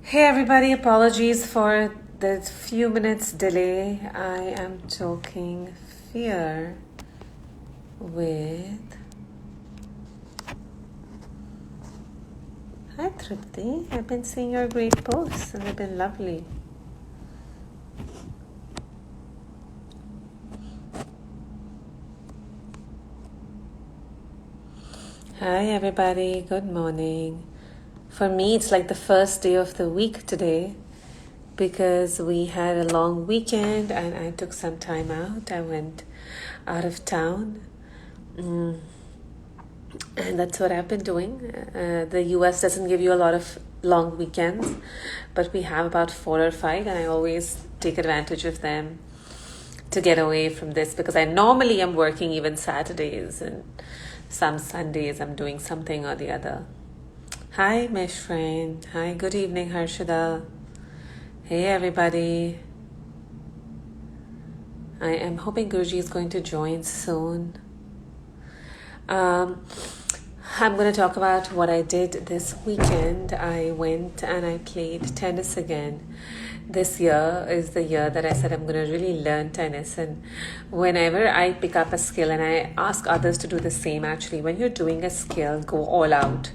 Hey everybody, apologies for the few minutes delay. I am talking fear with. Hi Tripti, I've been seeing your great posts and they've been lovely. Hi everybody, good morning. For me, it's like the first day of the week today because we had a long weekend and I took some time out. I went out of town. And that's what I've been doing. The US doesn't give you a lot of long weekends, but we have about 4 or 5, and I always take advantage of them to get away from this because I normally am working even Saturdays and some Sundays I'm doing something or the other. Hi, my friend. Hi, good evening, Harshada. Hey, everybody. I am hoping Guruji is going to join soon. I'm going to talk about what I did this weekend. I went and I played tennis again. This year is the year that I said I'm going to really learn tennis. And whenever I pick up a skill, and I ask others to do the same actually, when you're doing a skill, go all out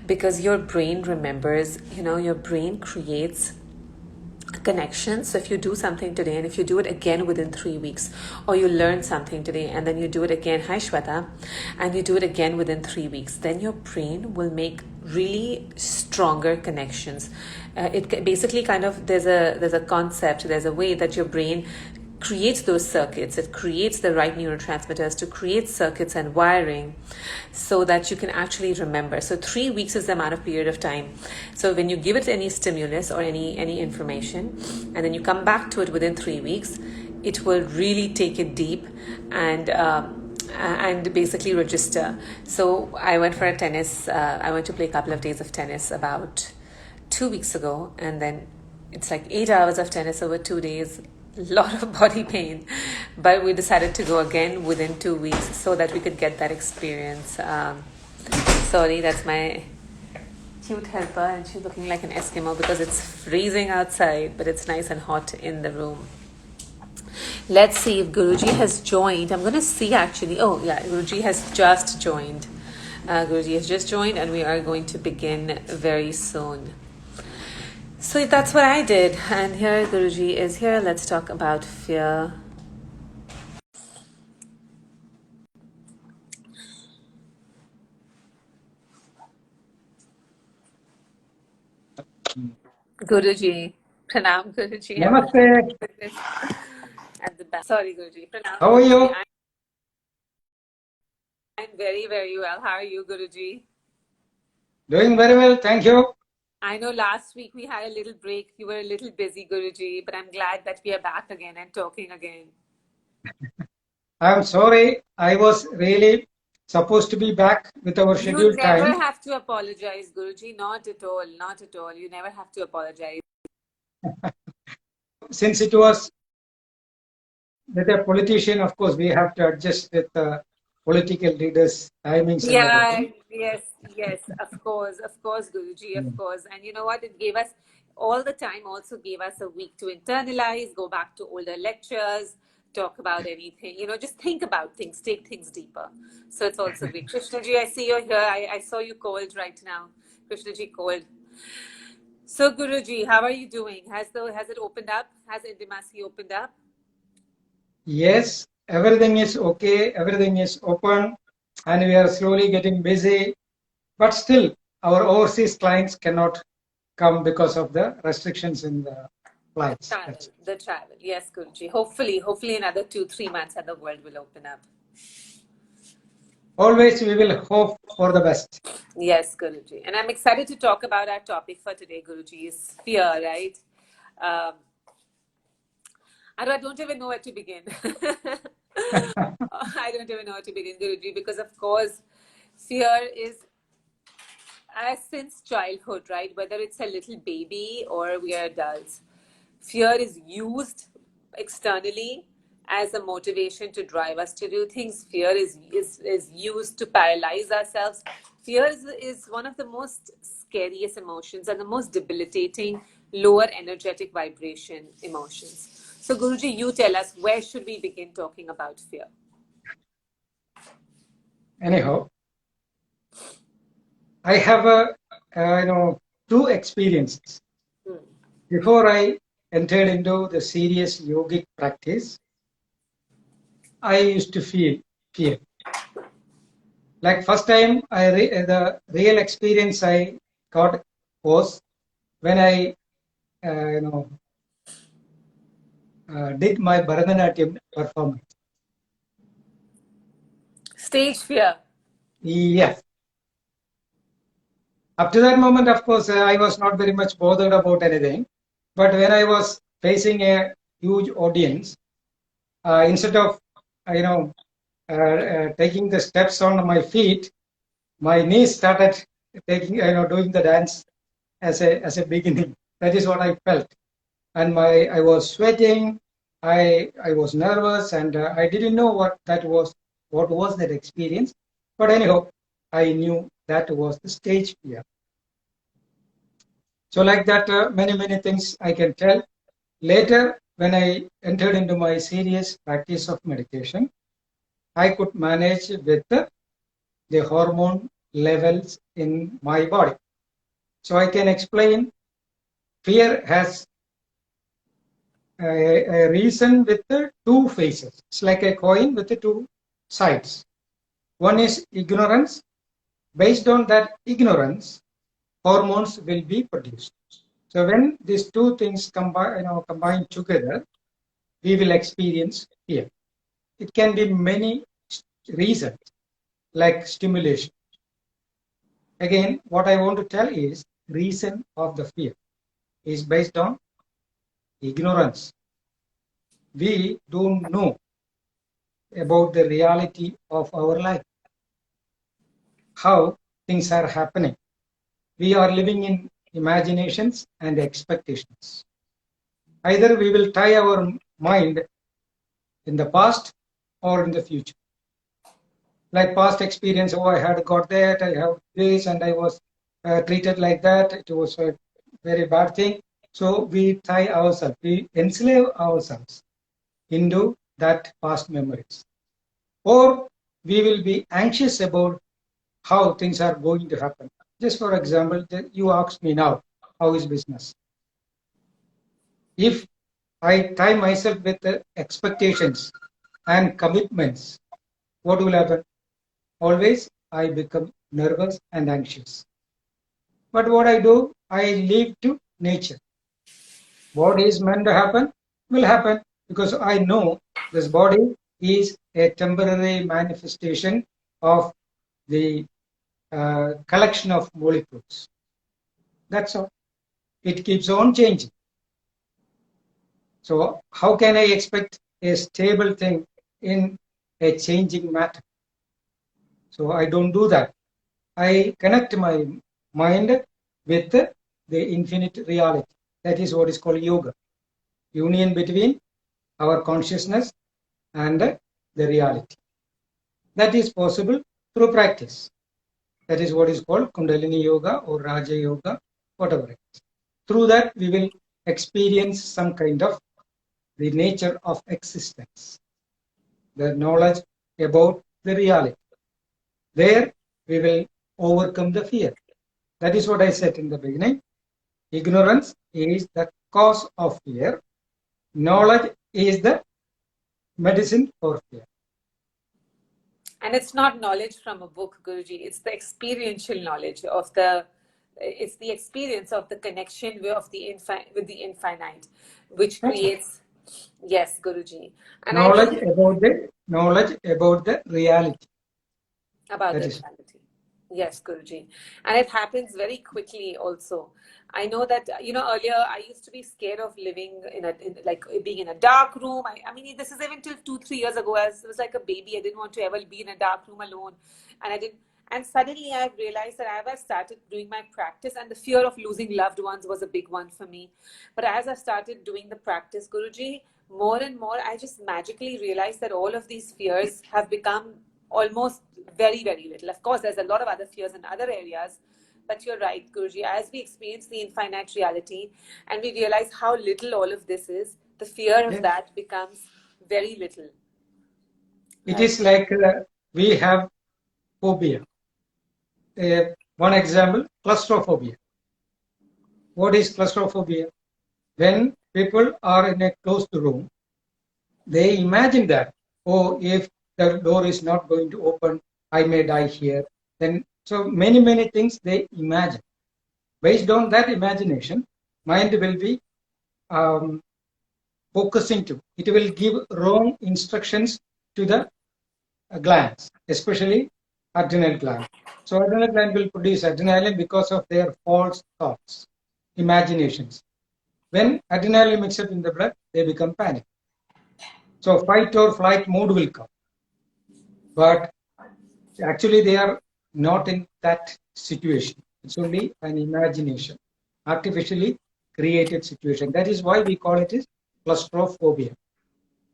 because your brain remembers, your brain creates connection. So if you do something today and if you do it again within 3 weeks, or you learn something today and then you do it again, hi Shweta, and you do it again within 3 weeks, then your brain will make really stronger connections. It basically kind of, there's a concept, there's a way that your brain creates those circuits. It creates the right neurotransmitters to create circuits and wiring so that you can actually remember. So 3 weeks is the amount of period of time. So when you give it any stimulus or any information, and then you come back to it within 3 weeks, it will really take it deep and basically register. So I went for a tennis. I went to play a couple of days of tennis about 2 weeks ago, and then it's like 8 hours of tennis over 2 days. Lot of body pain, but we decided to go again within 2 weeks so that we could get that experience. Sorry, that's my cute helper, and she's looking like an Eskimo because it's freezing outside, but it's nice and hot in the room. Let's see if Guruji has joined. I'm going to see actually. Oh yeah, Guruji has just joined. Guruji has just joined, and we are going to begin very soon. So that's what I did. And here Guruji is here. Let's talk about fear. Guruji. Pranam Guruji. Namaste. At the back. Sorry, Guruji. Pranam How are Guruji. you? I'm very, very well. How are you, Guruji? Doing very well, thank you. I know last week we had a little break. You were a little busy, Guruji, but I'm glad that we are back again and talking again. I'm sorry, I was really supposed to be back with our You scheduled never time. have to apologize, Guruji. Not at all. Not at all. You never have to apologize. Since it was with a politician, of course, we have to adjust with political leaders' timings and Yeah, everything. yes, of course, Guruji, of course. And you know what? It gave us all the time, also gave us a week to internalize, go back to older lectures, talk about anything, just think about things, take things deeper. So it's also great. Krishnaji, I see you're here. I saw you cold right now. Krishnaji cold. So Guruji, how are you doing? Has it opened up? Has Indimasi opened up? Yes, everything is okay, everything is open, and we are slowly getting busy. But still, our overseas clients cannot come because of the restrictions in the flights. The travel. Yes, Guruji. Hopefully another 2-3 months and the world will open up. Always we will hope for the best. Yes, Guruji. And I'm excited to talk about our topic for today, Guruji, is fear, right? Um, I don't even know where to begin. I don't even know where to begin, Guruji, because of course, fear is since childhood, right? Whether it's a little baby or we are adults, fear is used externally as a motivation to drive us to do things. Fear is used to paralyze ourselves. Fear is one of the most scariest emotions and the most debilitating, lower energetic vibration emotions. So, Guruji, you tell us, where should we begin talking about fear? Anyhow, I have two experiences. Before I entered into the serious yogic practice, I used to feel fear. Like first time, the real experience I got was when I, did my Bharatanatyam performance. Stage fear. Yes. Up to that moment, of course, I was not very much bothered about anything. But when I was facing a huge audience, instead of, taking the steps on my feet, my knees started doing the dance as a beginning. That is what I felt, and I was sweating. I was nervous, and I didn't know what that was. What was that experience? But anyhow, I knew that was the stage fear. So like that, many things I can tell. Later, when I entered into my serious practice of meditation, I could manage with the hormone levels in my body. So I can explain fear has a reason with the two faces. It's like a coin with the two sides. One is ignorance. Based on that ignorance, hormones will be produced. So when these two things combine together, we will experience fear. It can be many reasons, like stimulation. Again, what I want to tell is reason of the fear is based on ignorance. We don't know about the reality of our life, how things are happening. We are living in imaginations and expectations. Either we will tie our mind in the past or in the future. Like past experience, oh, I had got that, I have this, and I was treated like that. It was a very bad thing. So we tie ourselves, we enslave ourselves into that past memories. Or we will be anxious about how things are going to happen. Just for example, you ask me now, how is business? If I tie myself with the expectations and commitments, what will happen? Always I become nervous and anxious. But what I do, I leave to nature. What is meant to happen will happen, because I know this body is a temporary manifestation of the collection of molecules. That's all. It keeps on changing. So how can I expect a stable thing in a changing matter? So I don't do that. I connect my mind with the infinite reality. That is what is called yoga. Union between our consciousness and the reality. That is possible through practice. That is what is called Kundalini Yoga or Raja Yoga, whatever it is. Through that, we will experience some kind of the nature of existence, the knowledge about the reality. There, we will overcome the fear. That is what I said in the beginning. Ignorance is the cause of fear. Knowledge is the medicine for fear. And it's not knowledge from a book, Guruji. It's the experiential knowledge of the. It's the experience of the connection with the infinite, which That's it. creates. Yes, Guruji. And I Knowledge really about the reality. about That the is. reality. Yes, Guruji. And it happens very quickly also. I know that, earlier I used to be scared of living like being in a dark room. I mean, this is even till 2, 3 years ago. I was like a baby. I didn't want to ever be in a dark room alone. And I didn't. And suddenly I've realized that as I started doing my practice, and the fear of losing loved ones was a big one for me. But as I started doing the practice, Guruji, more and more, I just magically realized that all of these fears have become almost very, very little. Of course, there's a lot of other fears in other areas, but you're right, Guruji. As we experience the infinite reality and we realize how little all of this is, the fear of Yes. that becomes very little. It Right. is like we have phobia. One example, claustrophobia. What is claustrophobia? When people are in a closed room, they imagine that, oh, if the door is not going to open, I may die here. Then, so many things they imagine. Based on that imagination, mind will be focusing to. It will give wrong instructions to the glands, especially adrenal gland. So adrenal gland will produce adrenaline because of their false thoughts, imaginations. When adrenaline mixes up in the blood, they become panic. So fight or flight mode will come. But actually, they are not in that situation. It's only an imagination, artificially created situation. That is why we call it is claustrophobia.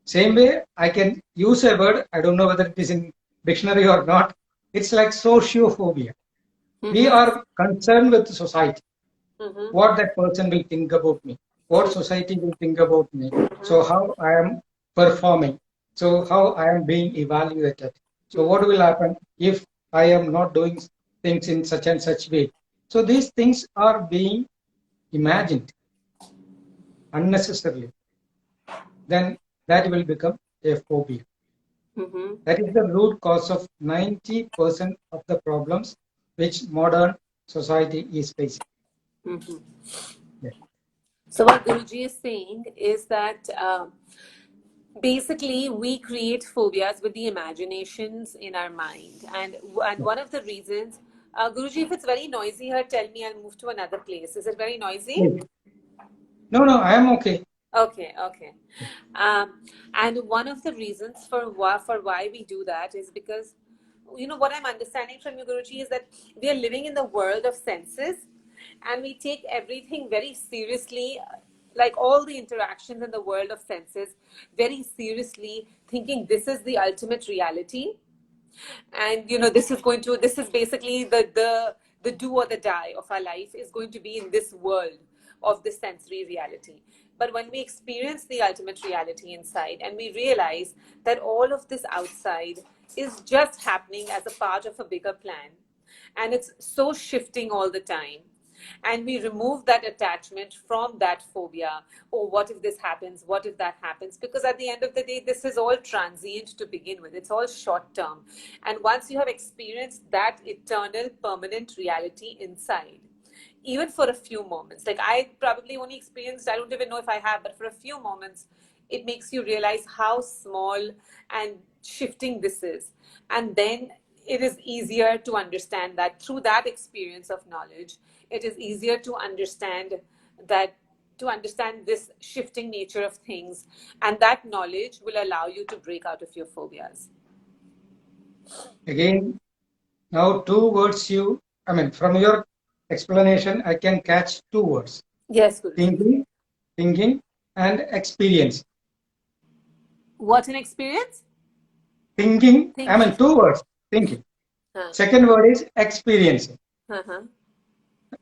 Same way, I can use a word, I don't know whether it is in dictionary or not. It's like sociophobia. We are concerned with society, what that person will think about me, what society will think about me, so how I am performing, so how I am being evaluated. So what will happen if I am not doing things in such and such way? So these things are being imagined unnecessarily. Then that will become a phobia. That is the root cause of 90% of the problems which modern society is facing. Yeah. So what Guruji is saying is that basically we create phobias with the imaginations in our mind, and one of the reasons, Guruji, if it's very noisy here, tell me, I'll move to another place. Is it very noisy? Yes. No, I am okay. Okay. And one of the reasons for why we do that is because, what I'm understanding from you, Guruji, is that we are living in the world of senses, and we take everything very seriously, like all the interactions in the world of senses, very seriously, thinking this is the ultimate reality. And this is basically the do or the die of our life is going to be in this world of this sensory reality. But when we experience the ultimate reality inside and we realize that all of this outside is just happening as a part of a bigger plan, and it's so shifting all the time, and we remove that attachment from that phobia, oh, what if this happens, what if that happens, because at the end of the day this is all transient to begin with, it's all short term. And once you have experienced that eternal permanent reality inside, even for a few moments, like I probably only experienced, I don't even know if I have, but for a few moments, it makes you realize how small and shifting this is. And then it is easier to understand that through that experience of knowledge, it is easier to understand that to understand this shifting nature of things, and that knowledge will allow you to break out of your phobias. Again, now two words from your explanation, I can catch two words. Yes, Guruji. Thinking and experience. What an experience? Thinking. Two words, thinking. Second word is experiencing.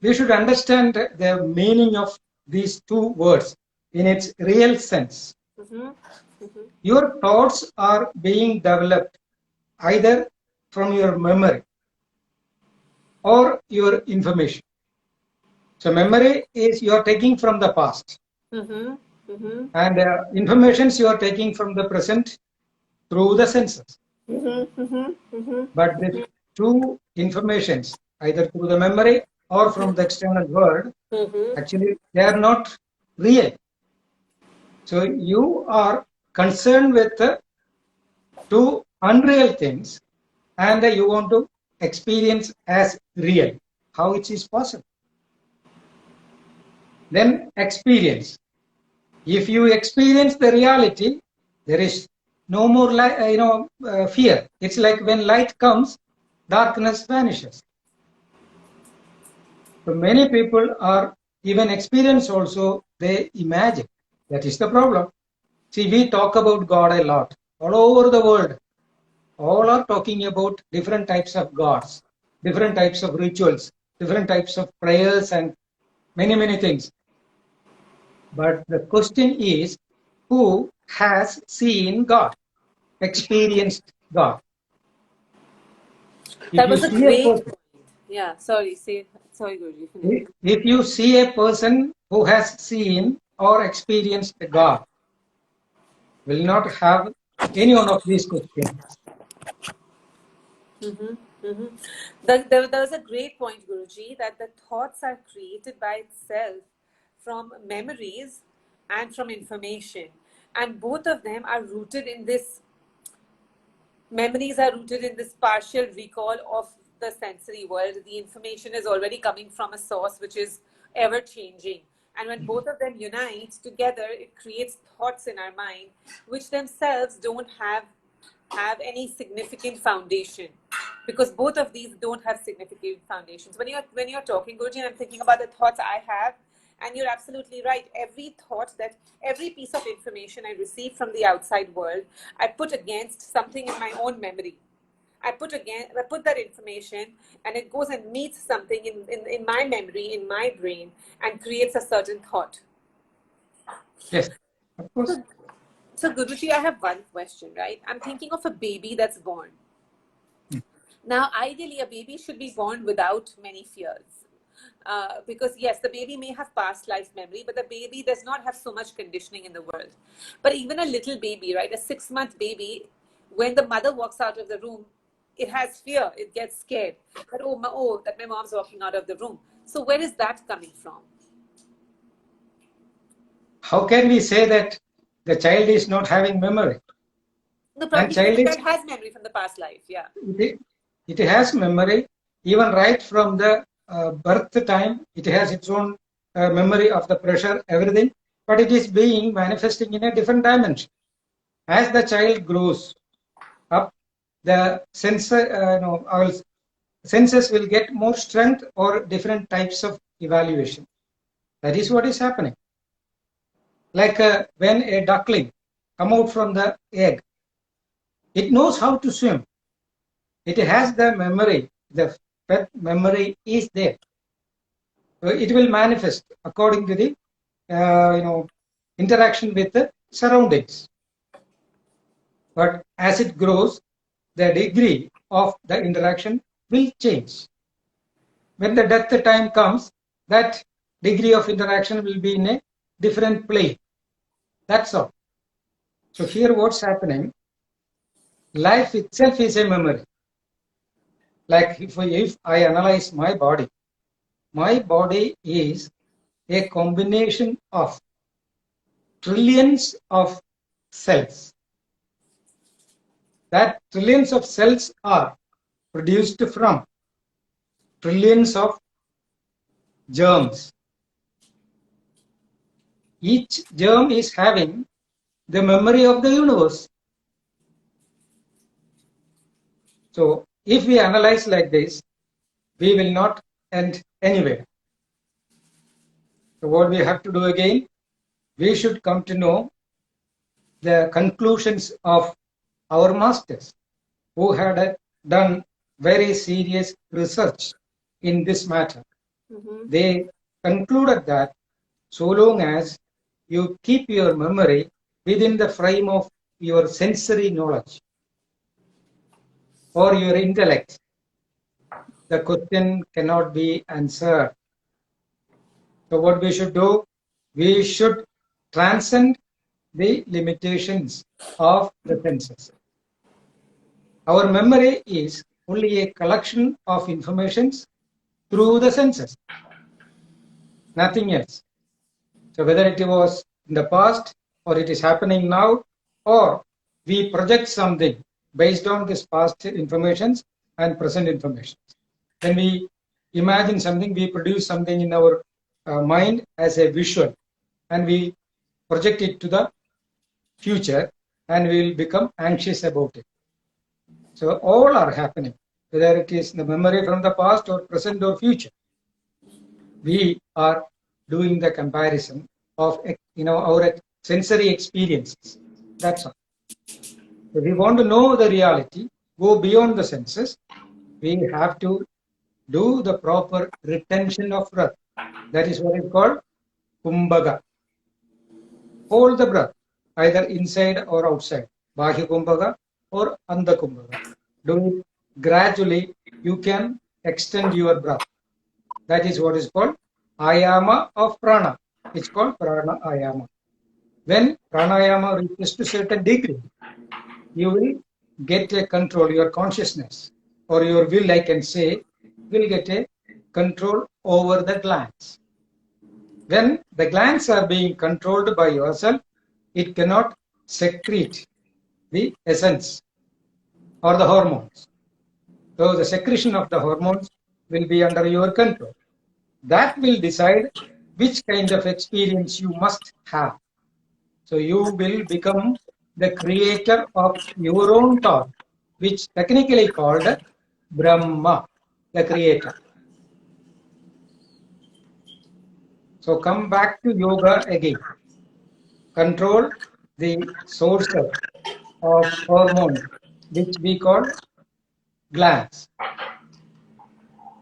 We should understand the meaning of these two words in its real sense. Your thoughts are being developed either from your memory or your information. So memory is you are taking from the past, and informations you are taking from the present through the senses. But the two informations, either through the memory or from the external world, actually they are not real. So you are concerned with two unreal things, and you want to experience as real. How it is possible? Then experience. If you experience the reality, there is no more fear. It's like when light comes, darkness vanishes. So many people are even experience also, they imagine. That is the problem. See, we talk about God a lot. All over the world, all are talking about different types of gods, different types of rituals, different types of prayers and many, many things. But the question is, who has seen God, experienced God? If That you was a see a great person, point. Yeah, sorry, Guruji, finish. if you see a person who has seen or experienced God, will not have any one of these questions. There was a great point, Guruji, that the thoughts are created by itself from memories and from information. And both of them are rooted in this, memories are rooted in this partial recall of the sensory world. The information is already coming from a source which is ever changing. And when both of them unite together, it creates thoughts in our mind which themselves don't have any significant foundation, because both of these don't have significant foundations. When you're talking, Guruji, I'm thinking about the thoughts I have, and you're absolutely right. Every piece of information I receive from the outside world, I put against something in my own memory. I put that information, and it goes and meets something in my memory, in my brain, and creates a certain thought. Yes, of course. So Guruji, I have one question, right? I'm thinking of a baby that's born. Now, ideally, a baby should be born without many fears. Because, yes, the baby may have past life memory, but the baby does not have so much conditioning in the world. But even a little baby, right, a 6-month baby, when the mother walks out of the room, it has fear, it gets scared. That, that my mom's walking out of the room. So, where is that coming from? How can we say that the child is not having memory? No, And probably child the is, child has memory from the past life, yeah. it has memory, even right from the birth time, it has its own memory of the pressure, everything, but it is being manifesting in a different dimension. As the child grows up, the our senses will get more strength or different types of evaluation. That is what is happening. Like when a duckling come out from the egg, it knows how to swim. It has the memory. The pet memory is there. So it will manifest according to the interaction with the surroundings. But as it grows, the degree of the interaction will change. When the death time comes, that degree of interaction will be in a different plane. That's all. So here what's happening, life itself is a memory. Like if I analyze my body is a combination of trillions of cells. That trillions of cells are produced from trillions of germs. Each germ is having the memory of the universe. So if we analyze like this, we will not end anywhere. So what we have to do again, we should come to know the conclusions of our masters who had done very serious research in this matter. They concluded that so long as you keep your memory within the frame of your sensory knowledge or your intellect, the question cannot be answered. So what we should do, we should transcend the limitations of the senses. Our memory is only a collection of informations through the senses, nothing else. So whether it was in the past or it is happening now, or we project something based on this past informations and present information. When we imagine something, we produce something in our mind as a visual, and we project it to the future, and we will become anxious about it. So all are happening. whether it is the memory from the past or present or future. We are doing the comparison of our sensory experiences. That's all. If we want to know the reality, go beyond the senses, we have to do the proper retention of breath. That is what is called kumbhaga. Hold the breath, either inside or outside, bahya kumbhaga or anda kumbhaga. Do it gradually. You can extend your breath. That is what is called ayama of prana. It's called prana ayama. When pranayama reaches to certain degree, you will get a control, your consciousness or your will, I can say, will get a control over the glands. When the glands are being controlled by yourself, it cannot secrete the essence or the hormones. So the secretion of the hormones will be under your control. That will decide which kind of experience you must have. So you will become the creator of your own thought, which technically called Brahma, the creator. So come back to yoga again. Control the source of hormones, which we call glands.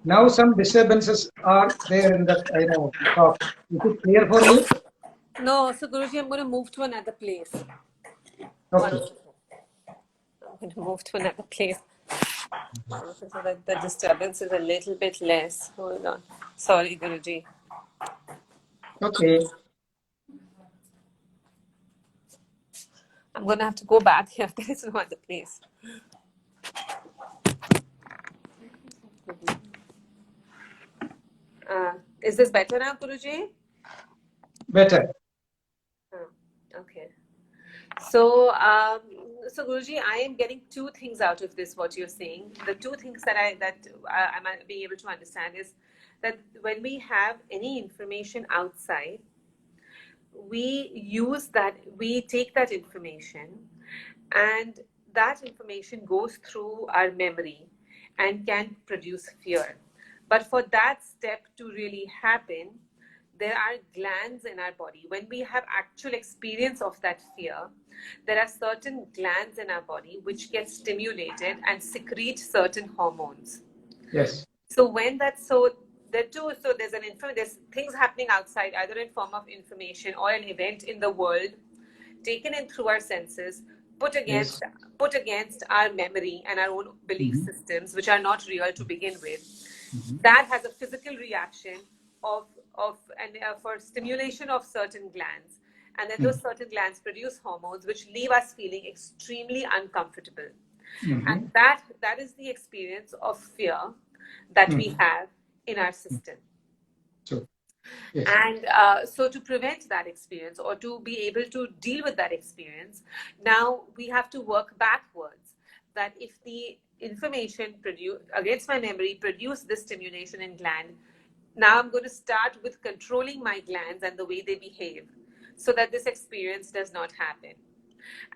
Now some disturbances are there in the talk. Is it clear for you? No, so Guruji, I'm going to move to another place. Okay. I'm going to move to another place so that the disturbance is a little bit less. Hold on. Sorry, Guruji. Okay. I'm going to have to go back here. There is no other place. Is this better now, Guruji? Better. Okay. So, Guruji, I am getting two things out of this. What you're saying, the two things that I might be able to understand is that when we have any information outside, we take that information, and that information goes through our memory and can produce fear. But for that step to really happen, there are glands in our body. When we have actual experience of that fear, there are certain glands in our body which get stimulated and secrete certain hormones. Yes. So when that's so there's things happening outside, either in form of information or an event in the world, taken in through our senses, put against our memory and our own belief systems, which are not real to begin with. That has a physical reaction for stimulation of certain glands, and then those certain glands produce hormones which leave us feeling extremely uncomfortable. And that is the experience of fear that we have in our system. Sure. Yes. And so to prevent that experience, or to be able to deal with that experience, now we have to work backwards. That if the information against my memory produced this stimulation in gland, now I'm going to start with controlling my glands and the way they behave, so that this experience does not happen.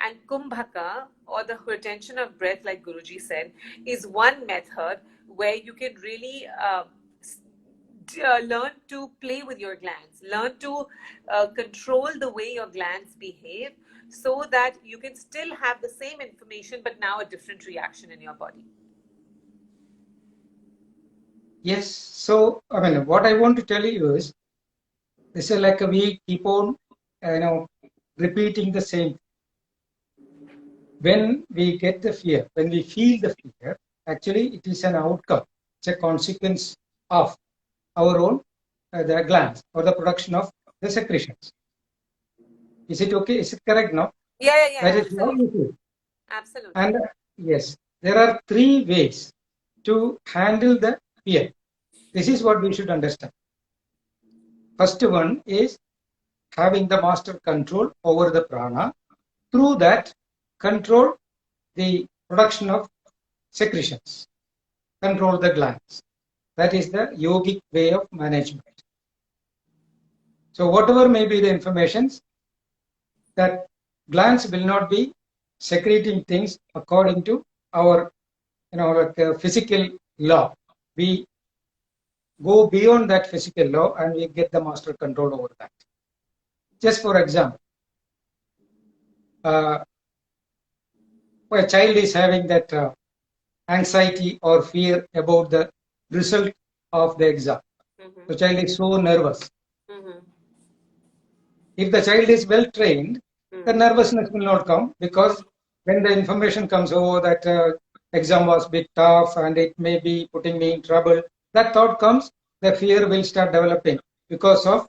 And kumbhaka, or the retention of breath, like Guruji said, is one method where you can really learn to play with your glands, learn to control the way your glands behave, so that you can still have the same information, but now a different reaction in your body. Yes. So, what I want to tell you is, this is like we keep on, repeating the same. When we get the fear, when we feel the fear, actually it is an outcome. It's a consequence of our own the glands or the production of the secretions. Is it okay? Is it correct now? Yeah. That is Absolutely. how you feel. Absolutely. And yes, there are three ways to handle the fear. This is what we should understand. First one is having the master control over the prana. Through that, control the production of secretions, control the glands. That is the yogic way of management. So whatever may be the informations, that glands will not be secreting things according to our like a physical law. We go beyond that physical law and we get the master control over that. Just for example, a child is having that anxiety or fear about the result of the exam. The child is so nervous. If the child is well trained, the nervousness will not come, because when the information comes, oh, that exam was a bit tough and it may be putting me in trouble, that thought comes, the fear will start developing because of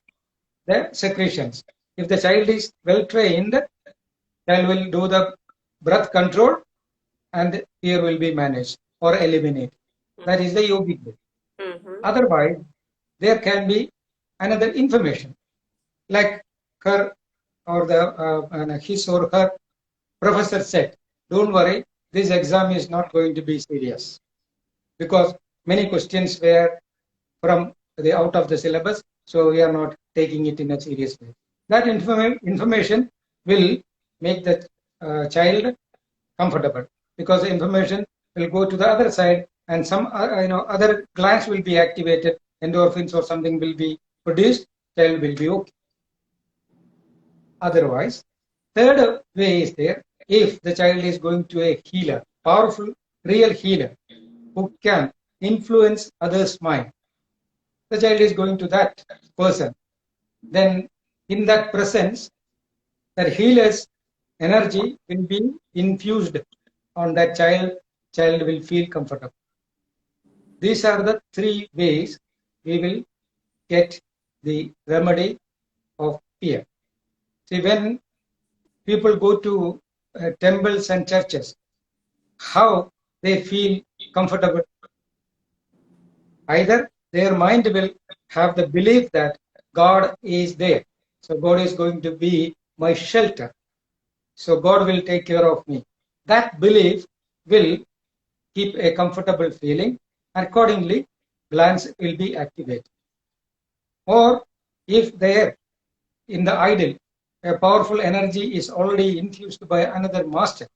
the secretions. If the child is well trained, child will do the breath control and fear will be managed or eliminated. That is the yogic way. Otherwise, there can be another information, like her or his or her professor said, don't worry, this exam is not going to be serious, because many questions were from the out of the syllabus, so we are not taking it in a serious way. That information will make the child comfortable, because the information will go to the other side and some other glands will be activated, endorphins or something will be produced, child will be okay. Otherwise, third way is there, if the child is going to a healer, powerful, real healer, who can influence others' mind, the child is going to that person, then in that presence, the healer's energy will be infused on that child will feel comfortable. These are the three ways we will get the remedy of fear. See, when people go to temples and churches, how they feel comfortable? Either their mind will have the belief that God is there. So God is going to be my shelter. So God will take care of me. That belief will keep a comfortable feeling. Accordingly, glands will be activated. Or if there in the idol, a powerful energy is already infused by another master,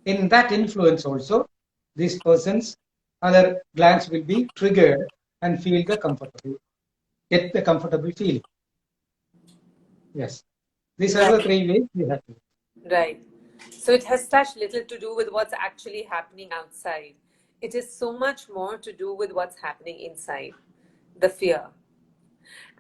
in that influence also, this person's other glands will be triggered and feel the comfortable, get the comfortable feeling. Yes, these are the three ways we have to. Right. So it has such little to do with what's actually happening outside. It is so much more to do with what's happening inside, the fear.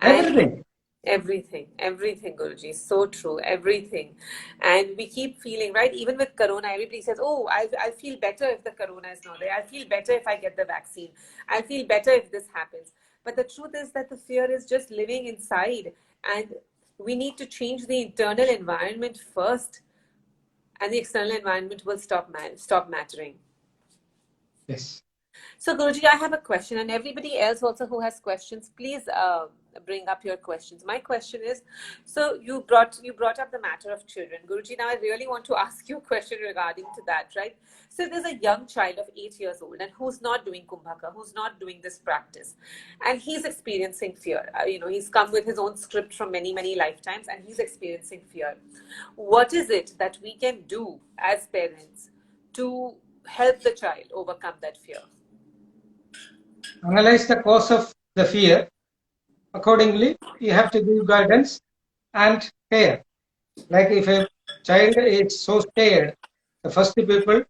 And everything, Guruji, so true, everything. And we keep feeling, right? Even with Corona, everybody says, oh, I feel better if the Corona is not there. I feel better if I get the vaccine. I feel better if this happens. But the truth is that the fear is just living inside. And we need to change the internal environment first. And the external environment will stop mattering. Yes. So Guruji, I have a question, and everybody else also who has questions, please bring up your questions. My question is, so you brought up the matter of children, Guruji. Now I really want to ask you a question regarding to that, right? So there's a young child of 8 years old and who's not doing kumbhaka, who's not doing this practice, and he's experiencing fear. He's come with his own script from many lifetimes, and he's experiencing fear. What is it that we can do as parents to help the child overcome that fear? Analyze the cause of the fear. Accordingly, you have to give guidance and care. Like if a child is so scared, the first people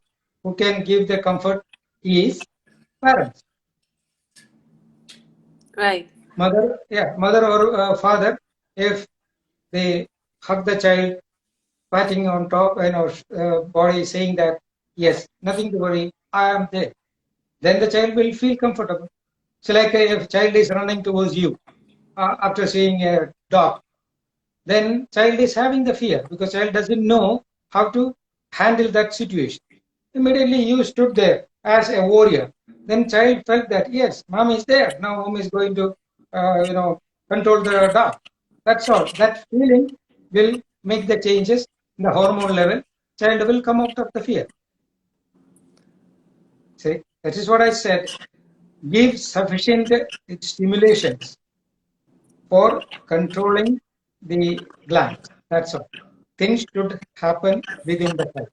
who can give the comfort is parents. Right. Mother or father, if they hug the child, patting on top body, saying that, yes, nothing to worry, I am there, then the child will feel comfortable. So like if child is running towards you after seeing a dog, then child is having the fear because child doesn't know how to handle that situation. Immediately you stood there as a warrior. Then child felt that, yes, mom is there. Now mom is going to, control the dog. That's all. That feeling will make the changes in the hormone level. Child will come out of the fear. See, that is what I said. Give sufficient stimulations for controlling the glands. That's all. Things should happen within the time.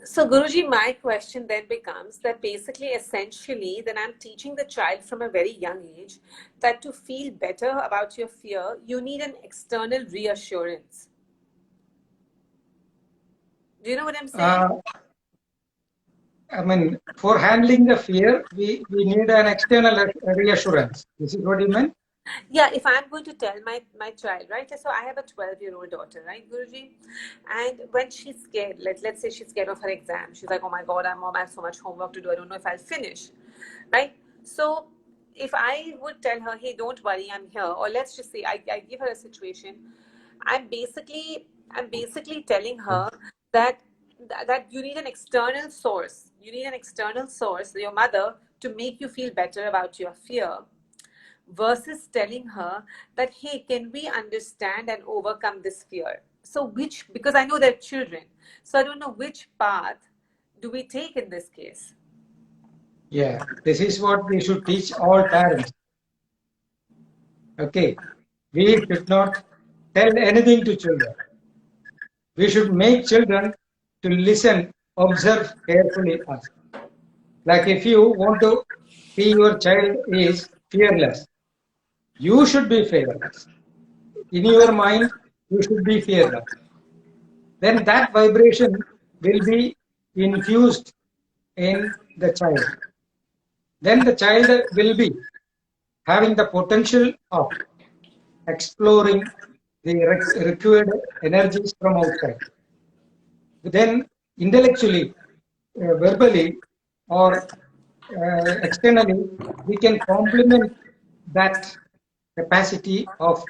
So, Guruji, my question then becomes that basically, essentially, then I'm teaching the child from a very young age that to feel better about your fear, you need an external reassurance. Do you know what I'm saying? I mean, for handling the fear, we need an external reassurance. This is what you meant? Yeah, if I'm going to tell my child, right? So I have a 12-year-old daughter, right, Guruji? And when she's scared, let's say she's scared of her exam, she's like, oh my God, mom, I have so much homework to do. I don't know if I'll finish, right? So if I would tell her, hey, don't worry, I'm here, or let's just say I give her a situation, I'm basically telling her that that you need an external source. You need an external source, your mother, to make you feel better about your fear versus telling her that, hey, can we understand and overcome this fear? So, because I know they're children, so I don't know which path do we take in this case. Yeah, this is what we should teach all parents. Okay, we should not tell anything to children. We should make children to listen, observe carefully us. Like if you want to see your child is fearless, you should be fearless. In your mind, you should be fearless. Then that vibration will be infused in the child. Then the child will be having the potential of exploring the required energies from outside. Then intellectually, verbally, or externally, we can complement that capacity of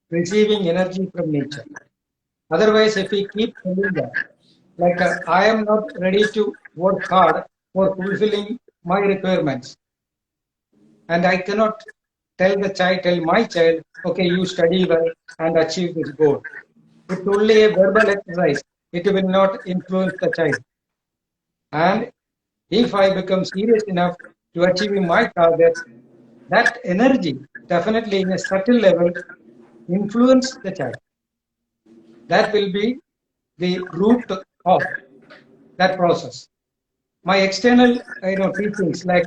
receiving energy from nature. Otherwise, if we keep telling that, like I am not ready to work hard for fulfilling my requirements, and I cannot tell my child, okay, you study well and achieve this goal. It's only a verbal exercise. It will not influence the child. And if I become serious enough to achieving my targets, that energy definitely in a subtle level influence the child. That will be the root of that process. My external, teachings like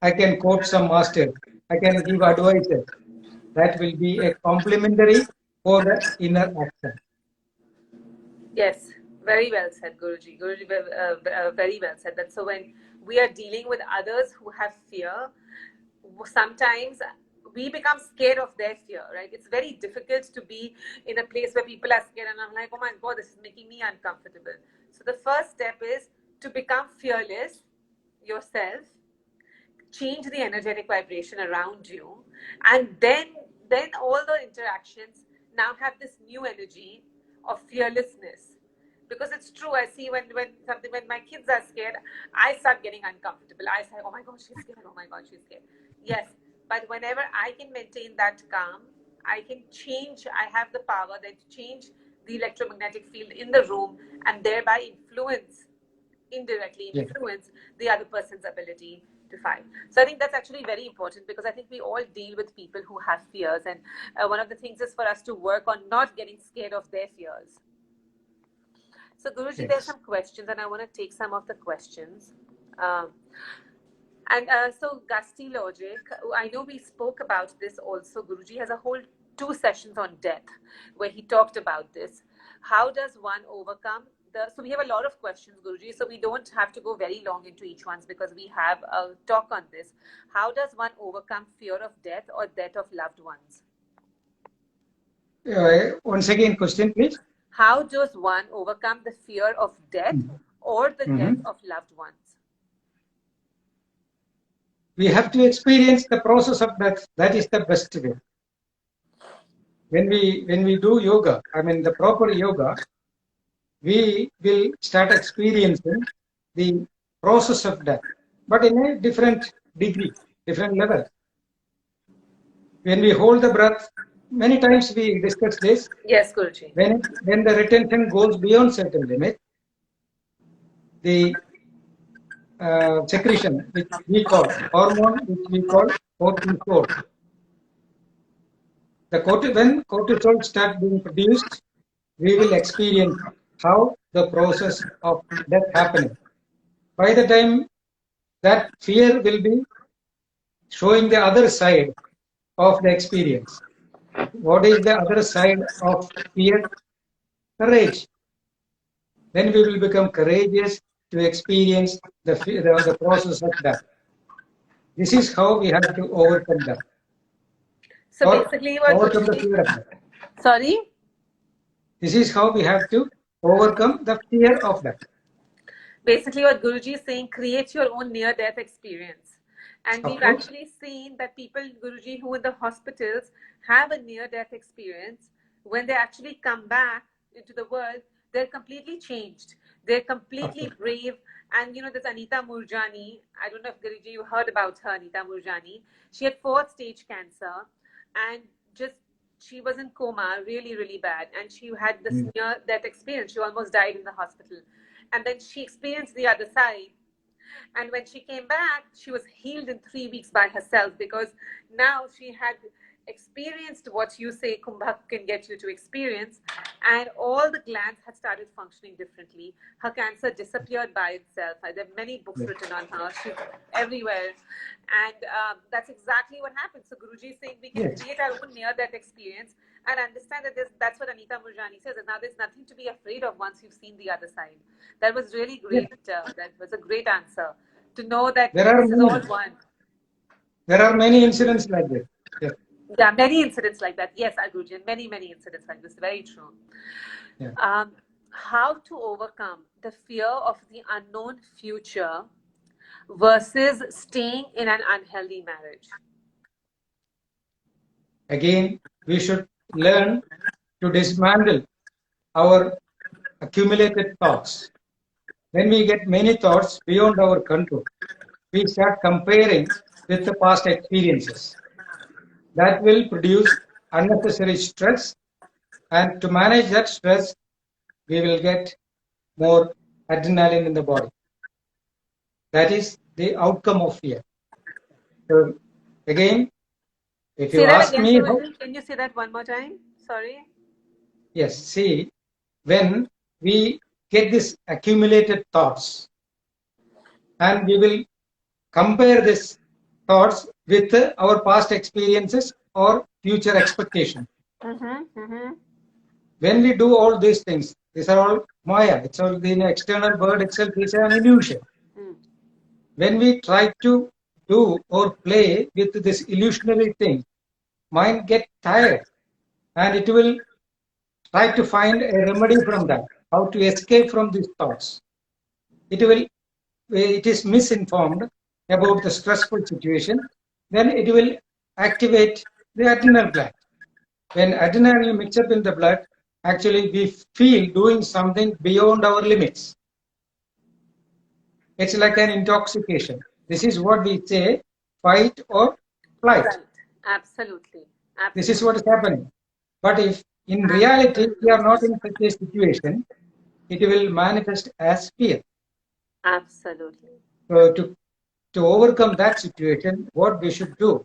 I can quote some masters, I can give advices. That will be a complementary for the inner action. Yes, very well said, Guruji. Guruji, very well said. That so when we are dealing with others who have fear, sometimes we become scared of their fear, right? It's very difficult to be in a place where people are scared, and I'm like, oh my God, this is making me uncomfortable. So the first step is to become fearless yourself, change the energetic vibration around you, and then all the interactions now have this new energy of fearlessness. Because it's true, I see when my kids are scared, I start getting uncomfortable. I say, oh my God, she's scared, oh my God, she's scared. Yes, but whenever I can maintain that calm, I can change, I have the power then to change the electromagnetic field in the room and thereby indirectly Yeah. influence the other person's ability to fight. So I think that's actually very important, because I think we all deal with people who have fears, and one of the things is for us to work on not getting scared of their fears. So Guruji, there's Yes. some questions, and I want to take some of the questions. Um, and so Gusty Logic, I know we spoke about this also. Guruji has a whole 2 sessions on death where he talked about this. How does one overcome the? So we have a lot of questions, Guruji. So we don't have to go very long into each ones because we have a talk on this. How does one overcome fear of death or death of loved ones? Once again, question, please. How does one overcome the fear of death or the death of loved ones? We have to experience the process of death. That is the best way. When we do yoga, I mean the proper yoga, we will start experiencing the process of death, but in a different degree, different level. When we hold the breath, many times we discuss this. Yes, Guruji. When the retention goes beyond certain limit, the secretion, which we call hormone, which we call cortisol. When cortisol starts being produced, we will experience how the process of death happening. by the time that fear will be showing the other side of the experience. What is the other side of fear? Courage. Then we will become courageous to experience the process of death. This is how we have to overcome that. So Or basically, what overcome the Guruji, fear of death. sorry? This is how we have to overcome the fear of death. Basically, what Guruji is saying, create your own near-death experience. And Of we've course. actually seen that people, Guruji, who in the hospitals have a near-death experience, when they actually come back into the world, they're completely changed. They're completely brave. And you know, there's Anita Murjani. I don't know if Guruji, you heard about her, Anita Murjani. She had fourth stage cancer, and just she was in coma, really, really bad. And she had this near-death experience. She almost died in the hospital. And then she experienced the other side. And when she came back, she was healed in 3 weeks by herself, because now she had experienced what you say Kumbhak can get you to experience, and all the glands had started functioning differently. Her cancer disappeared by itself. There are many books written on her. She's everywhere. And that's exactly what happened. So Guruji is saying we can create our own near-death experience and understand that that's what Anita Murjani says. And now there's nothing to be afraid of once you've seen the other side. That was really great. That was a great answer. To know that this is all one. There are many incidents like this. Yes. Yeah, many incidents like that. Yes, Guruji, many incidents like this. Very true. Yeah. How to overcome the fear of the unknown future versus staying in an unhealthy marriage? Again, we should learn to dismantle our accumulated thoughts. When we get many thoughts beyond our control, we start comparing with the past experiences. That will produce unnecessary stress, and to manage that stress, we will get more adrenaline in the body. That is the outcome of fear. So again, if you ask me, can you say that one more time? Sorry. Yes, see, when we get these accumulated thoughts, and we will compare these thoughts with our past experiences or future expectations. When we do all these things, these are all Maya. It's all the external world itself is an illusion. When we try to do or play with this illusionary thing, mind get tired, and it will try to find a remedy from that, how to escape from these thoughts. It is misinformed about the stressful situation, then it will activate the adrenal gland. When adrenaline mix up in the blood, actually we feel doing something beyond our limits. It's like an intoxication. This is what we say, fight or flight. Right. Absolutely. This is what is happening. But if in reality we are not in such a situation, it will manifest as fear. Absolutely. So to overcome that situation, what we should do,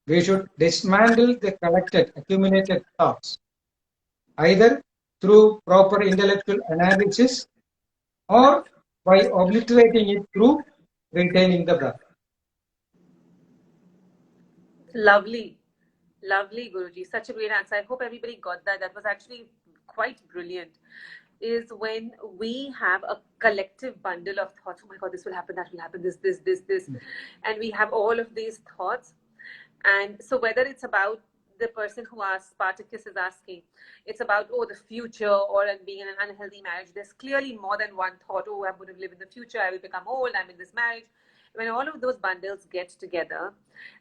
we should dismantle the collected, accumulated thoughts, either through proper intellectual analysis or by obliterating it through retaining the breath. Lovely. Lovely, Guruji. Such a great answer. I hope everybody got that. That was actually quite brilliant. Is when we have a collective bundle of thoughts. Oh my God, this will happen, that will happen, this. And we have all of these thoughts. And so whether it's about the person who asked, Spartacus is asking, it's about, the future or being in an unhealthy marriage. There's clearly more than one thought. I'm going to live in the future. I will become old. I'm in this marriage. When all of those bundles get together,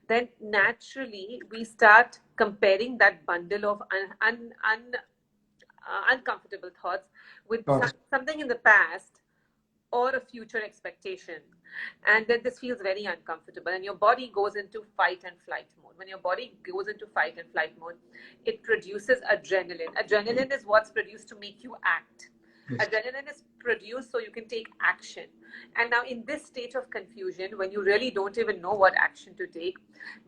then naturally we start comparing that bundle of uncomfortable thoughts with something in the past or a future expectation, and then this feels very uncomfortable, and your body goes into fight and flight mode. When your body goes into fight and flight mode, it produces adrenaline is what's produced to make you act. Adrenaline is produced so you can take action. And now in this state of confusion, when you really don't even know what action to take,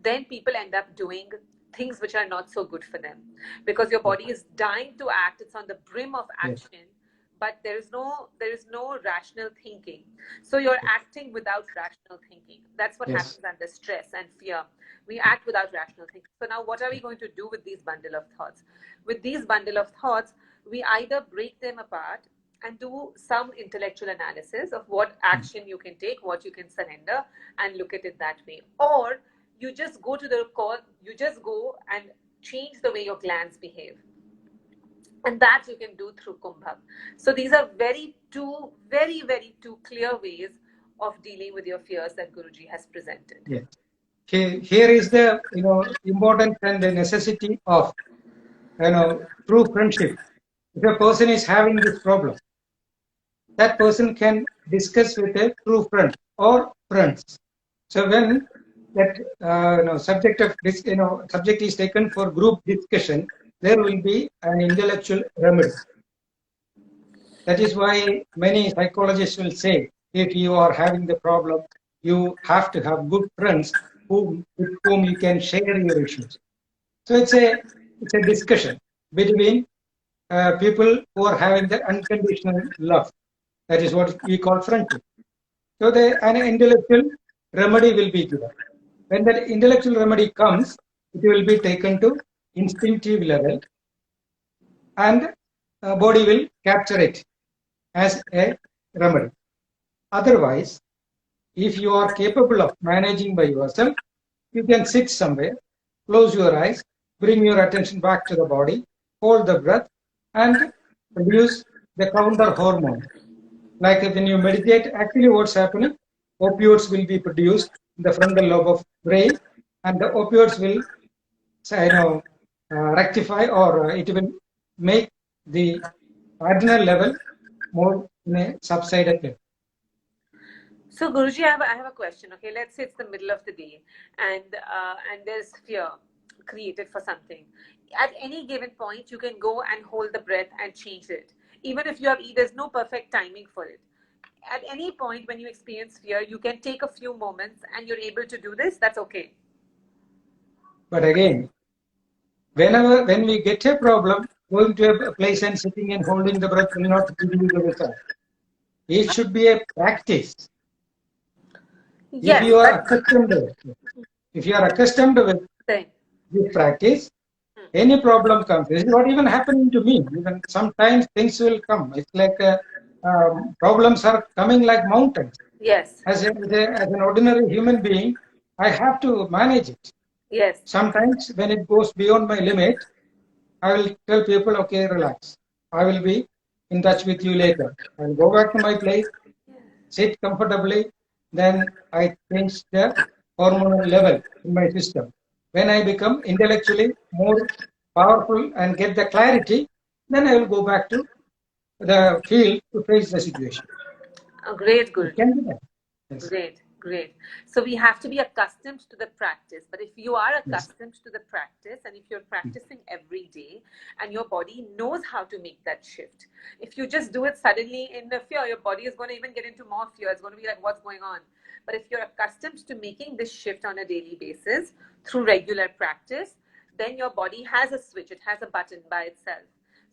then people end up doing things which are not so good for them, because your body is dying to act. It's on the brim of action, but there is no rational thinking. So you're acting without rational thinking. That's what Yes. happens under stress and fear. We act without rational thinking. So now what are we going to do with these bundle of thoughts? With these bundle of thoughts, we either break them apart and do some intellectual analysis of what action you can take, what you can surrender, and look at it that way. Or you just go to the core, you just go and change the way your glands behave. And that you can do through Kumbhak. So these are very two clear ways of dealing with your fears that Guruji has presented. Yes. Here is the importance and the necessity of true friendship. If a person is having this problem, that person can discuss with a true friend or friends. So when that subject is taken for group discussion, there will be an intellectual remedy. That is why many psychologists will say, if you are having the problem, you have to have good friends with whom you can share your issues. So it's a discussion between people who are having the unconditional love. That is what we call friendship. So an intellectual remedy will be given. When that intellectual remedy comes, it will be taken to instinctive level, and body will capture it as a remedy. Otherwise, if you are capable of managing by yourself, you can sit somewhere, close your eyes, bring your attention back to the body, hold the breath, and produce the counter hormone. Like when you meditate, actually what's happening, opioids will be produced in the frontal lobe of brain, and the opioids will rectify, or it will make the adrenal level more in a subsided level. So Guruji, I have a question. Okay, let's say it's the middle of the day, and there's fear created for something. At any given point, you can go and hold the breath and change it. Even if there's no perfect timing for it. At any point when you experience fear, you can take a few moments, and you're able to do this. That's okay. But again, when we get a problem, going to a place and sitting and holding the breath will not give you the result. It should be a practice. Yes, if you are accustomed with this practice, any problem comes. This is what even happening to me. Even sometimes things will come. It's like problems are coming like mountains. Yes. As an ordinary human being, I have to manage it. Yes. Sometimes when it goes beyond my limit, I will tell people, okay, relax. I will be in touch with you later. I will go back to my place, sit comfortably, then I change the hormonal level in my system. When I become intellectually more powerful and get the clarity, then I will go back to the field to face the situation. Great, Guru. Yes. Great. So we have to be accustomed to the practice. But if you are accustomed to the practice, and if you're practicing every day, and your body knows how to make that shift, if you just do it suddenly in the fear, your body is going to even get into more fear. It's going to be like, what's going on? But if you're accustomed to making this shift on a daily basis through regular practice, then your body has a switch. It has a button by itself.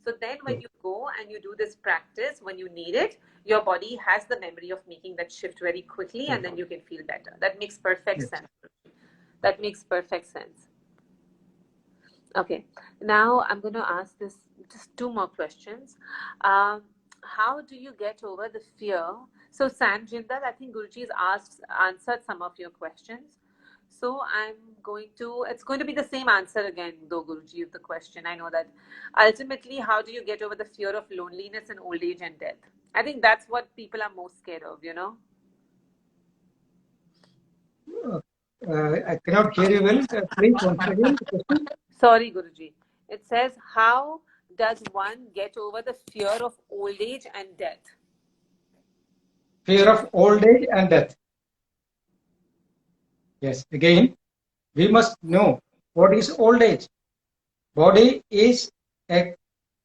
So then when you go and you do this practice, when you need it, your body has the memory of making that shift very quickly, and then you can feel better. That makes perfect sense. That makes perfect sense. Okay, now I'm going to ask this just two more questions. How do you get over the fear? So Sanjinder, I think Guruji has answered some of your questions. So it's going to be the same answer again, though, Guruji, of the question. I know that. Ultimately, how do you get over the fear of loneliness and old age and death? I think that's what people are most scared of, I cannot hear you well. Please, once again, the question. Sorry, Guruji. It says, how does one get over the fear of old age and death? Fear of old age and death. Yes, again, we must know what is old age. Body is a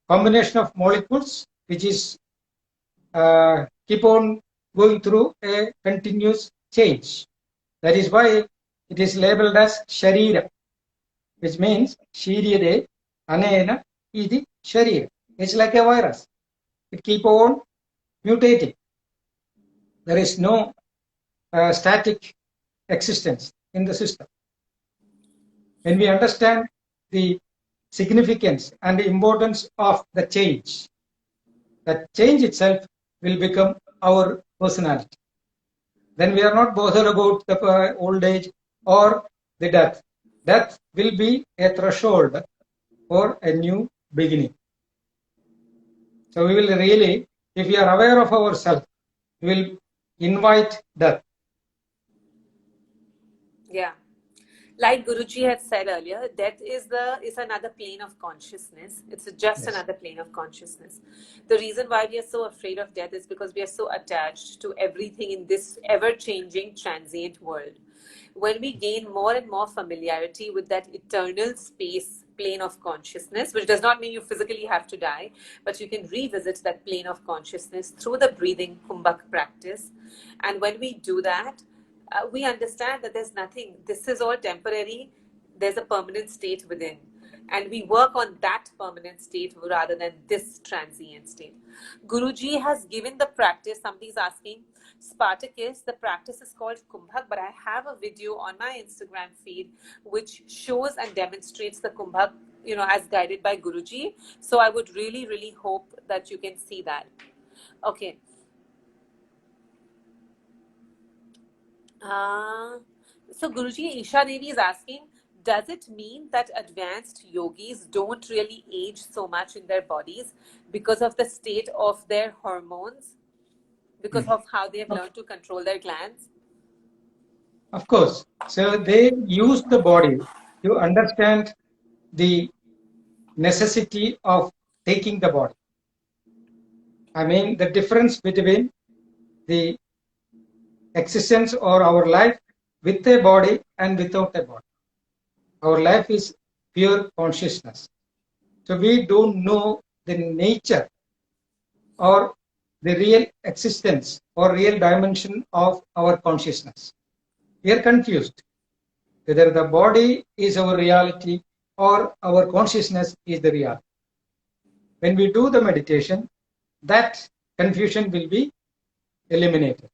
combination of molecules which is keep on going through a continuous change. That is why it is labeled as Sharira, which means Shiriyade Anena Idi Sharira. It's like a virus. it keep on mutating. There is no static existence in the system. When we understand the significance and the importance of the change, that change itself will become our personality. Then we are not bothered about the old age or the death. Death will be a threshold for a new beginning. So we will really, if we are aware of ourselves, we will invite death. Yeah. Like Guruji had said earlier, death is another plane of consciousness. It's just Yes. another plane of consciousness. The reason why we are so afraid of death is because we are so attached to everything in this ever-changing, transient world. When we gain more and more familiarity with that eternal space plane of consciousness, which does not mean you physically have to die, but you can revisit that plane of consciousness through the breathing kumbhak practice. And when we do that, we understand that there's nothing, this is all temporary, there's a permanent state within. And we work on that permanent state rather than this transient state. Guruji has given the practice, somebody's asking, Spartacus, the practice is called Kumbhak, but I have a video on my Instagram feed which shows and demonstrates the Kumbhak, as guided by Guruji. So I would really, really hope that you can see that. Okay. So Guruji, Isha Devi is asking, does it mean that advanced yogis don't really age so much in their bodies because of the state of their hormones, because of how they have learned to control their glands? Of course. So they use the body to understand the necessity of taking the body. I mean, the difference between the existence or our life with a body and without a body. Our life is pure consciousness. So we don't know the nature or the real existence or real dimension of our consciousness. We are confused whether the body is our reality or our consciousness is the reality. When we do the meditation, that confusion will be eliminated.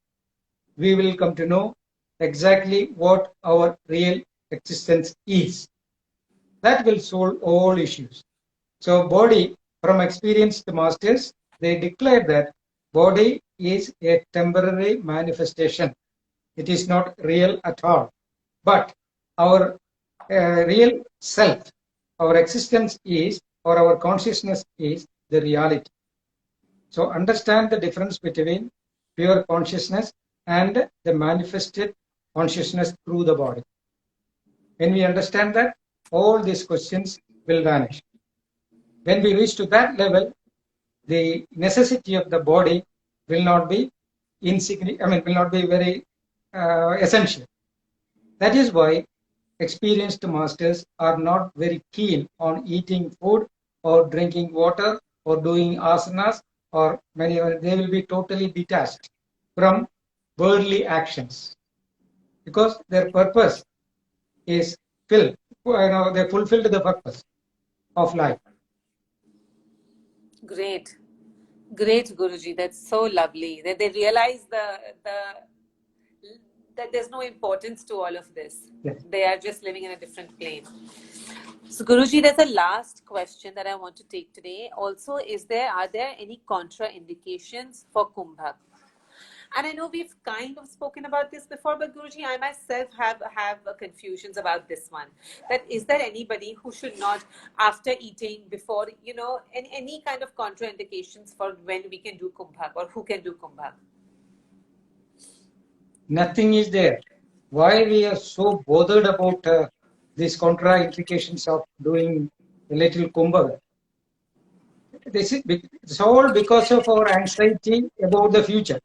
We will come to know exactly what our real existence is. That will solve all issues. So body, from experienced masters, they declare that body is a temporary manifestation. It is not real at all. But our real self, our existence is, or our consciousness is the reality. So understand the difference between pure consciousness and the manifested consciousness through the body. When we understand that, all these questions will vanish. When we reach to that level, the necessity of the body will not be will not be very essential. That is why experienced masters are not very keen on eating food or drinking water or doing asanas, or they will be totally detached from worldly actions because their purpose is filled. They fulfilled the purpose of life. Great. Great, Guruji. That's so lovely. That they realize that there's no importance to all of this. Yes. They are just living in a different plane. So, Guruji, there's a last question that I want to take today. Also, are there any contraindications for Kumbhak? And I know we've kind of spoken about this before, but Guruji, I myself have confusions about this one. That is there anybody who should not, after eating, before, any kind of contraindications for when we can do Kumbhak or who can do Kumbhak? Nothing is there. Why we are so bothered about these contraindications of doing a little Kumbhak? It's all because of our anxiety about the future.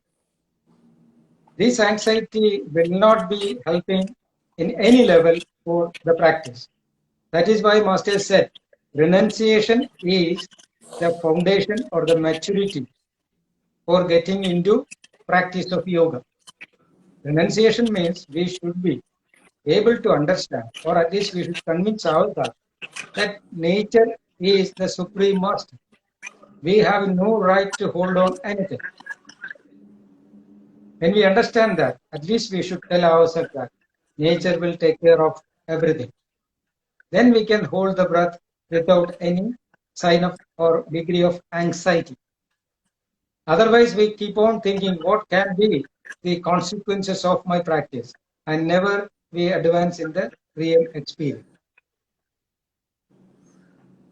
This anxiety will not be helping in any level for the practice. That is why Master said, renunciation is the foundation or the maturity for getting into practice of yoga. Renunciation means we should be able to understand, or at least we should convince ourselves that nature is the supreme master. We have no right to hold on anything. When we understand that, at least we should tell ourselves that nature will take care of everything. Then we can hold the breath without any sign of or degree of anxiety. Otherwise, we keep on thinking what can be the consequences of my practice, and never we advance in the real experience.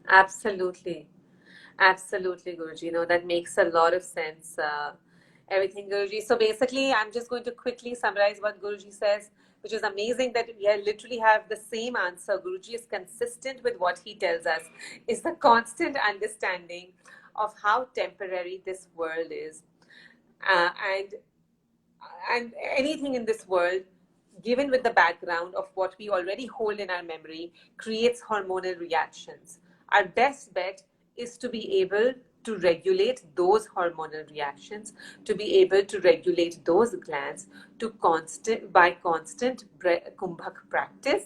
Absolutely. Absolutely, Guruji. That makes a lot of sense. Everything, Guruji. So basically, I'm just going to quickly summarize what Guruji says, which is amazing that we literally have the same answer. Guruji is consistent with what he tells us, is the constant understanding of how temporary this world is. And anything in this world, given with the background of what we already hold in our memory, creates hormonal reactions. Our best bet is to be able to regulate those hormonal reactions, to be able to regulate those glands by constant kumbhak practice.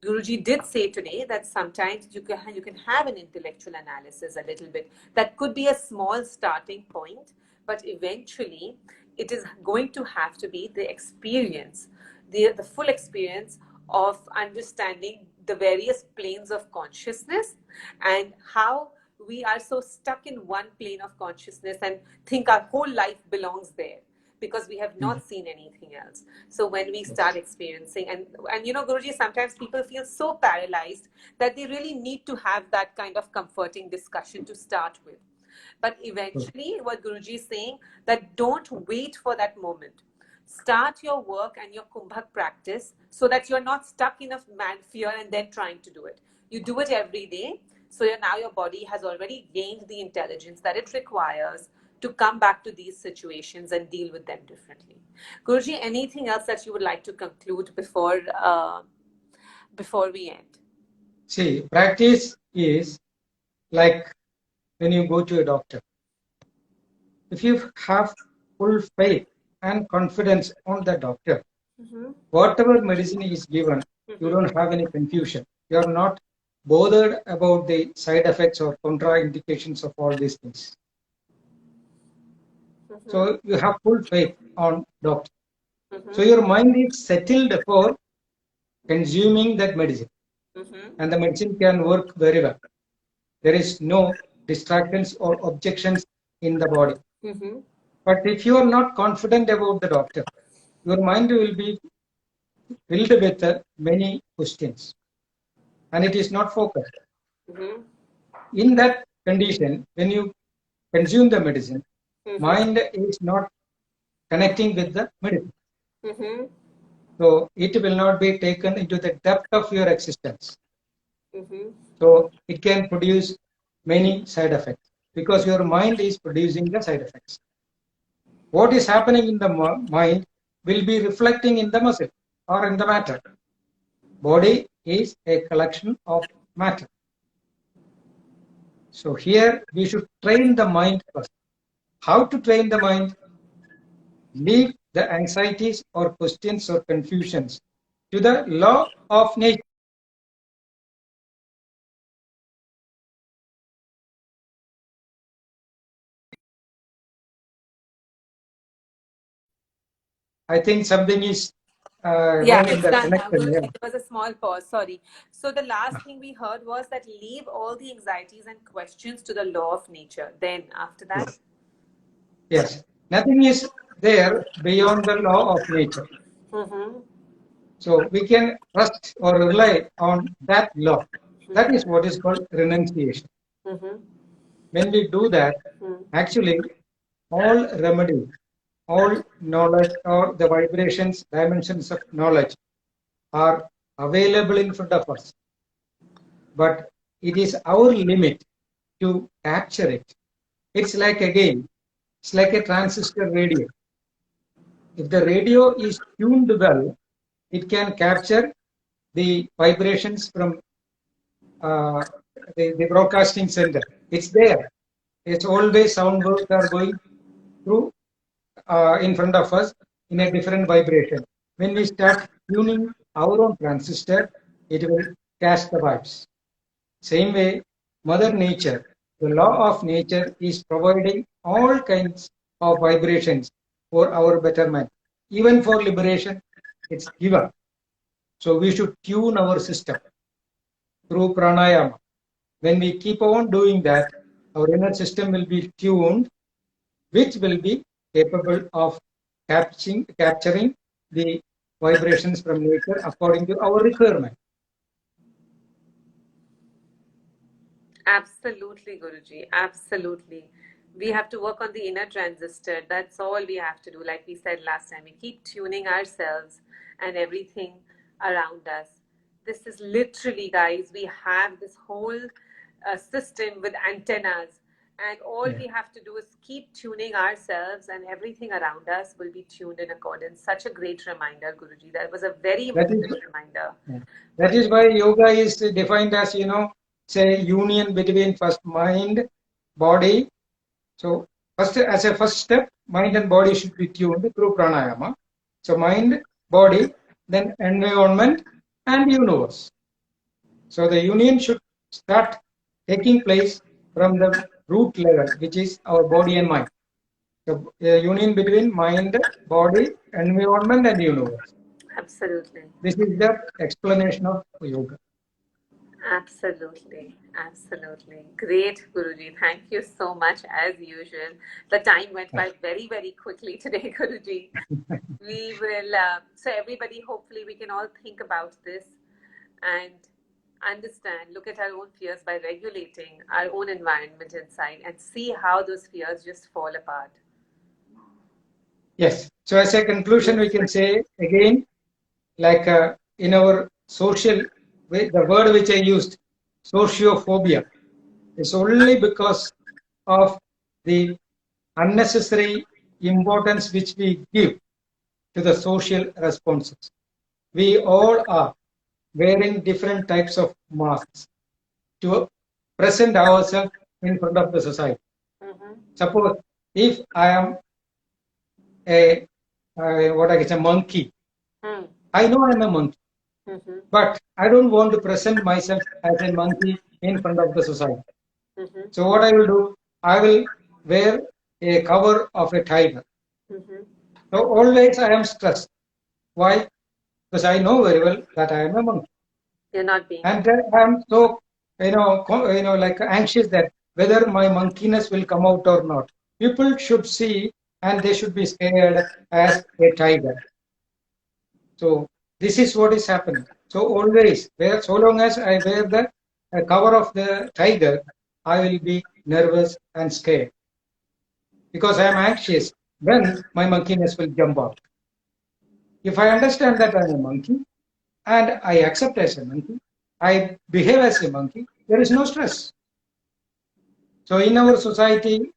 Guruji did say today that sometimes you can have an intellectual analysis a little bit. That could be a small starting point, but eventually it is going to have to be the experience, the full experience of understanding the various planes of consciousness and how we are so stuck in one plane of consciousness and think our whole life belongs there because we have not seen anything else. So when we start experiencing, and Guruji, sometimes people feel so paralyzed that they really need to have that kind of comforting discussion to start with. But eventually, what Guruji is saying, that don't wait for that moment. Start your work and your kumbhak practice so that you're not stuck in a mad fear and then trying to do it. You do it every day. So now your body has already gained the intelligence that it requires to come back to these situations and deal with them differently. Guruji, anything else that you would like to conclude before we end? See, practice is like when you go to a doctor. If you have full faith and confidence on the doctor, whatever medicine is given, you don't have any confusion. You are not bothered about the side effects or contraindications of all these things. So you have full faith on doctor. So your mind is settled for consuming that medicine, and the medicine can work very well. There is no distractions or objections in the body. But if you are not confident about the doctor, your mind will be filled with many questions, and it is not focused. In that condition, when you consume the medicine, mind is not connecting with the medicine. So it will not be taken into the depth of your existence. So it can produce many side effects because your mind is producing the side effects. What is happening in the mind will be reflecting in the muscle or in the matter. Body is a collection of matter. So here we should train the mind first. How to train the mind? Leave the anxieties or questions or confusions to the law of nature. I think something is Yeah, wrong in it's the done now, connection. Guruji. Yeah. There was a small pause. Sorry. So the last thing we heard was that leave all the anxieties and questions to the law of nature. Then after that, Yes, nothing is there beyond the law of nature. So we can trust or rely on that law. That is what is called renunciation. When we do that, actually, all remedies, all knowledge, or the vibrations, dimensions of knowledge are available in front of us. But it is our limit to capture it. It's like, again, it's like a transistor radio. If the radio is tuned well, it can capture the vibrations from the broadcasting center. It's there. It's always sound waves are going through in front of us in a different vibration. When we start tuning our own transistor, it will catch the vibes. Same way, Mother Nature The law of nature is providing all kinds of vibrations for our betterment. Even for liberation, it's given. So we should tune our system through pranayama. When we keep on doing that, our inner system will be tuned, which will be capable of capturing the vibrations from nature according to our requirement. Absolutely, Guruji. Absolutely. We have to work on the inner transistor. That's all we have to do. Like we said last time, we keep tuning ourselves and everything around us. This is literally, guys, we have this whole system with antennas. And all we have to do is keep tuning ourselves, and everything around us will be tuned in accordance. Such a great reminder, Guruji. That was a very important reminder. That is why yoga is defined as, say, union between first mind, body. So first, as a first step, mind and body should be tuned through pranayama. So mind, body, then environment and universe. So the union should start taking place from the root level, which is our body and mind. So union between mind, body, environment and universe. Absolutely. This is the explanation of yoga. Absolutely, absolutely. Great, Guruji. Thank you so much, as usual. The time went by very, very quickly today, Guruji. We will, so everybody, hopefully we can all think about this and understand, look at our own fears by regulating our own environment inside and see how those fears just fall apart. Yes. So as a conclusion, we can say again, like in our social, the word which I used, sociophobia, is only because of the unnecessary importance which we give to the social responses. We all are wearing different types of masks to present ourselves in front of the society. Suppose if I am a monkey, I know I'm a monkey, but I don't want to present myself as a monkey in front of the society. So what I will do, I will wear a cover of a tiger. So always I am stressed. Why? Because I know very well that I am a monkey. You're not being. And I am so, like anxious that whether my monkeyness will come out or not. People should see and they should be scared as a tiger. So this is what is happening. So always, so long as I wear the cover of the tiger, I will be nervous and scared. Because I am anxious when my monkeyness will jump out. If I understand that I am a monkey and I accept as a monkey, I behave as a monkey, there is no stress. So in our society,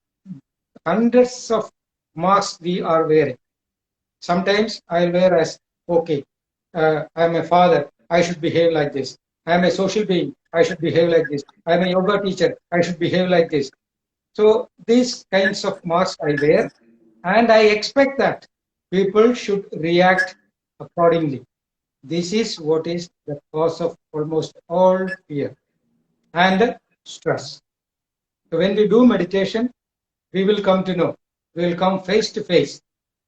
hundreds of masks we are wearing. Sometimes I'll wear as, okay, I'm a father, I should behave like this. I'm a social being, I should behave like this. I'm a yoga teacher, I should behave like this. So these kinds of masks I wear, and I expect that people should react accordingly. This is what is the cause of almost all fear and stress. So when we do meditation, we will come to know, we will come face to face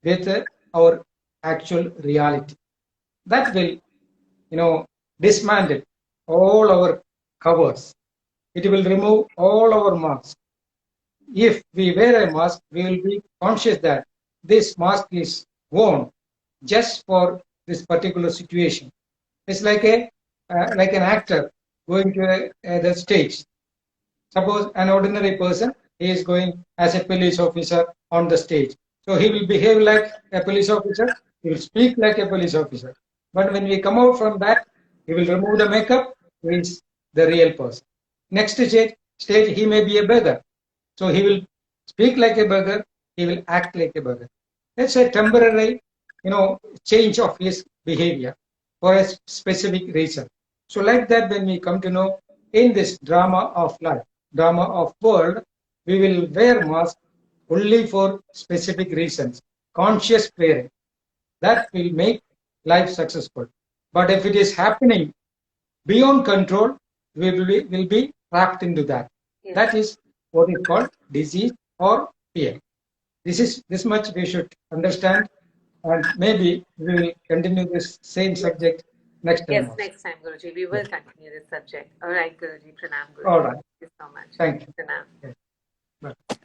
with our actual reality. That will, dismantle all our covers. It will remove all our masks. If we wear a mask, we will be conscious that this mask is worn just for this particular situation. It's like an actor going to the stage. Suppose an ordinary person is going as a police officer on the stage. So he will behave like a police officer, he will speak like a police officer. But when we come out from that, he will remove the makeup, he is the real person. Next stage, he may be a beggar. So he will speak like a beggar, he will act like a beggar. That's a temporary, change of his behavior for a specific reason. So like that, when we come to know in this drama of life, drama of world, we will wear masks only for specific reasons, conscious wearing. That will make life successful. But if it is happening beyond control, we will be trapped into that. Yes. That is what is called disease or fear. This much we should understand, and maybe we will continue this same subject next time Yes, also. next time, Guruji, we Yeah. will continue this subject. All right, Guruji. Pranam, Guruji. All right. Thank you so much. Thank you. Pranam. Yes. Bye.